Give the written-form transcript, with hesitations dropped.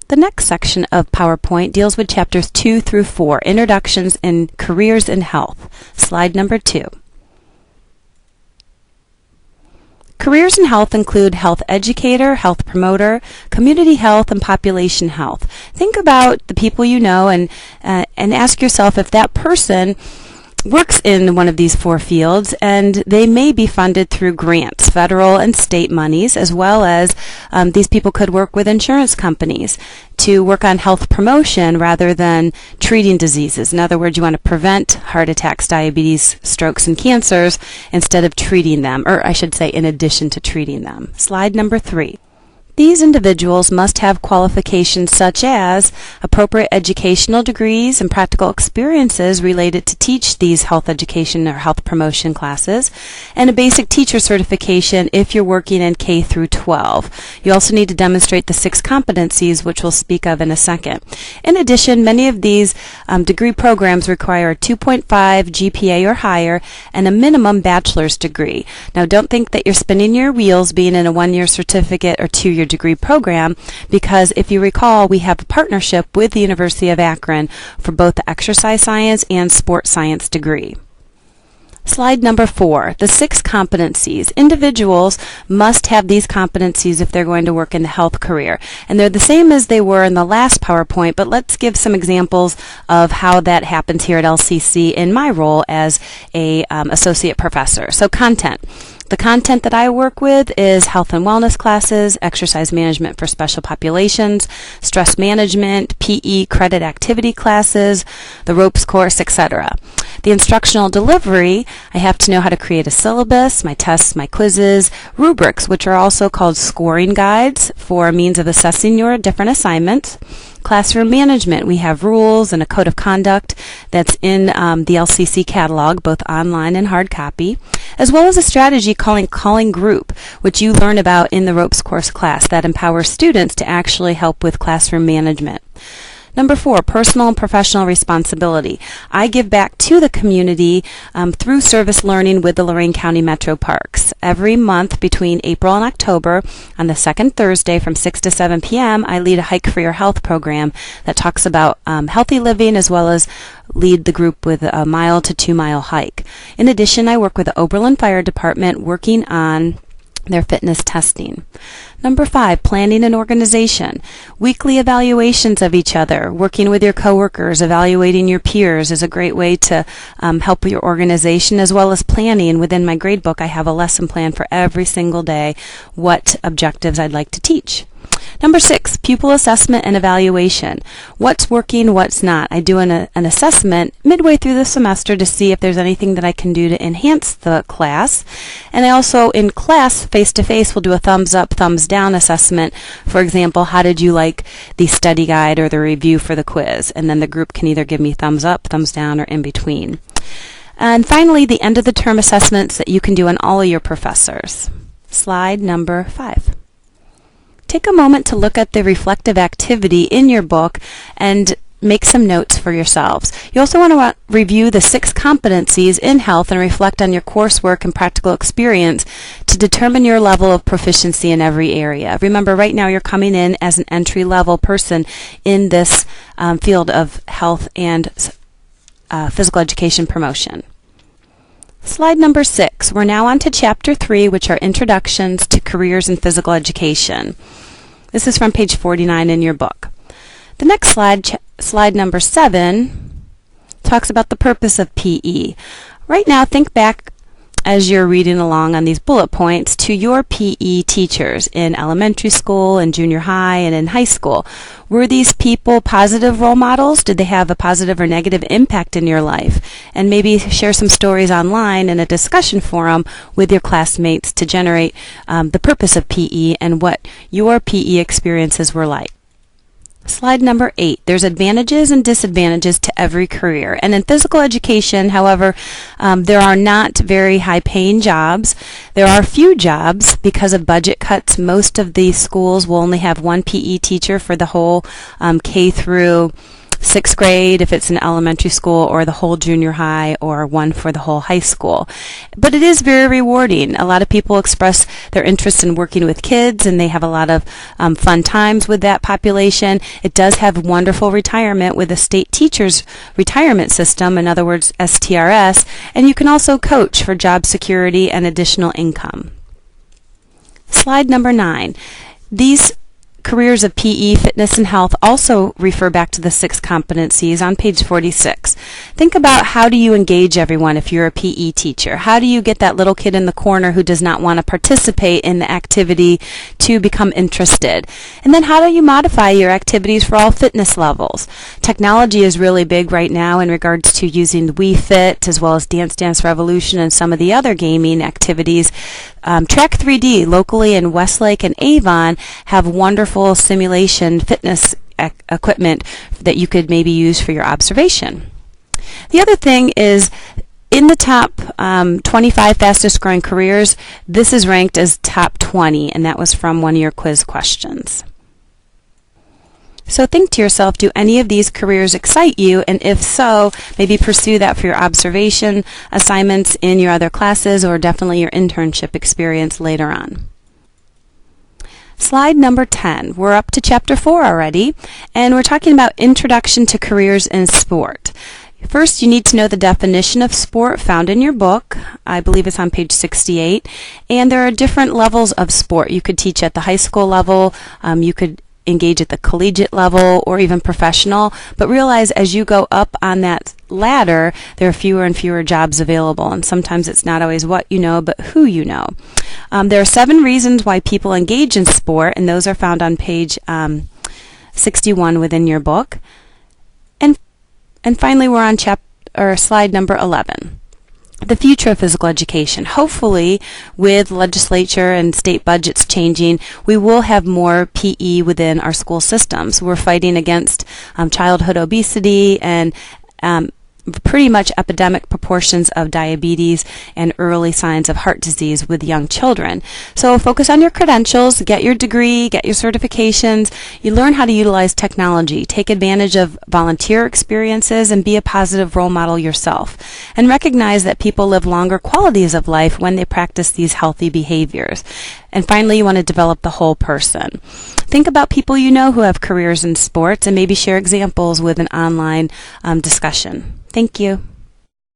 The next section of PowerPoint deals with chapters 2 through 4, Introductions and Careers in Health. Slide number 2. Careers in health include health educator, health promoter, community health, and population health. Think about the people you know and ask yourself if that person works in one of these 4 fields, and they may be funded through grants, federal and state monies, as well as these people could work with insurance companies to work on health promotion rather than treating diseases. In other words, you want to prevent heart attacks, diabetes, strokes, and cancers instead of treating them, or I should say in addition to treating them. Slide number 3. These individuals must have qualifications such as appropriate educational degrees and practical experiences related to teach these health education or health promotion classes, and a basic teacher certification if you're working in K through 12. You also need to demonstrate the 6 competencies, which we'll speak of in a second. In addition, many of these degree programs require a 2.5 GPA or higher and a minimum bachelor's degree. Now, don't think that you're spinning your wheels being in a 1-year certificate or 2-year degree program, because if you recall, we have a partnership with the University of Akron for both the exercise science and sports science degree. Slide number 4, the 6 competencies. Individuals must have these competencies if they're going to work in the health career. And they're the same as they were in the last PowerPoint, but let's give some examples of how that happens here at LCC in my role as a associate professor. So content. The content that I work with is health and wellness classes, exercise management for special populations, stress management, PE credit activity classes, the ropes course, etc. The instructional delivery, I have to know how to create a syllabus, my tests, my quizzes, rubrics, which are also called scoring guides for a means of assessing your different assignments. Classroom management, we have rules and a code of conduct that's in the LCC catalog, both online and hard copy, as well as a strategy calling group, which you learn about in the ropes course class that empowers students to actually help with classroom management. Number 4, personal and professional responsibility. I give back to the community through service learning with the Lorain County Metro Parks. Every month between April and October, on the second Thursday from 6 to 7 p.m., I lead a Hike for Your Health program that talks about healthy living, as well as lead the group with a 1 to 2 mile hike. In addition, I work with the Oberlin Fire Department working on their fitness testing. Number 5, planning and organization. Weekly evaluations of each other, working with your coworkers, evaluating your peers is a great way to help your organization, as well as planning. Within my gradebook, I have a lesson plan for every single day, what objectives I'd like to teach. Number 6, pupil assessment and evaluation. What's working, what's not. I do an assessment midway through the semester to see if there's anything that I can do to enhance the class. And I also, in class, face-to-face, will do a thumbs up, thumbs down assessment. For example, how did you like the study guide or the review for the quiz? And then the group can either give me thumbs up, thumbs down, or in between. And finally, the end of the term assessments that you can do on all of your professors. Slide number 5. Take a moment to look at the reflective activity in your book and make some notes for yourselves. You also want to review the 6 competencies in health and reflect on your coursework and practical experience to determine your level of proficiency in every area. Remember, right now you're coming in as an entry-level person in this field of health and physical education promotion. Slide number 6. We're now on to Chapter 3, which are Introductions to Careers in Physical Education. This is from page 49 in your book. The next slide, slide number 7, talks about the purpose of PE. Right now, think back as you're reading along on these bullet points to your PE teachers in elementary school and junior high and in high school. Were these people positive role models? Did they have a positive or negative impact in your life? And maybe share some stories online in a discussion forum with your classmates to generate the purpose of PE and what your PE experiences were like. Slide number 8. There's advantages and disadvantages to every career. And in physical education, however, there are not very high-paying jobs. There are few jobs because of budget cuts. Most of these schools will only have one PE teacher for the whole K through 6th grade if it's an elementary school, or the whole junior high, or one for the whole high school. But it is very rewarding. A lot of people express their interest in working with kids, and they have a lot of fun times with that population. It does have wonderful retirement with a state teachers retirement system, in other words, STRS, and you can also coach for job security and additional income. Slide number 9. These careers of PE, fitness, and health also refer back to the 6 competencies on page 46. Think about, how do you engage everyone if you're a PE teacher? How do you get that little kid in the corner who does not want to participate in the activity to become interested? And then how do you modify your activities for all fitness levels? Technology is really big right now in regards to using the Wii Fit as well as Dance Dance Revolution and some of the other gaming activities. Track3D locally in Westlake and Avon have wonderful simulation fitness equipment that you could maybe use for your observation. The other thing is, in the top 25 fastest growing careers, this is ranked as top 20, and that was from one of your quiz questions. So think to yourself, do any of these careers excite you? And if so, maybe pursue that for your observation assignments in your other classes, or definitely your internship experience later on. Slide number 10. We're up to chapter 4 already, and we're talking about Introduction to Careers in Sport. First, you need to know the definition of sport found in your book. I believe it's on page 68. And there are different levels of sport. You could teach at the high school level. You could engage at the collegiate level, or even professional, but realize as you go up on that ladder, there are fewer and fewer jobs available, and sometimes it's not always what you know, but who you know. There are 7 reasons why people engage in sport, and those are found on page 61 within your book. And finally, we're on slide number 11. The future of physical education. Hopefully, with legislature and state budgets changing, we will have more PE within our school systems. We're fighting against childhood obesity and pretty much epidemic proportions of diabetes and early signs of heart disease with young children. So focus on your credentials, get your degree, get your certifications. You learn how to utilize technology, take advantage of volunteer experiences, and be a positive role model yourself. And recognize that people live longer qualities of life when they practice these healthy behaviors. And finally, you want to develop the whole person. Think about people you know who have careers in sports, and maybe share examples with an online discussion. Thank you.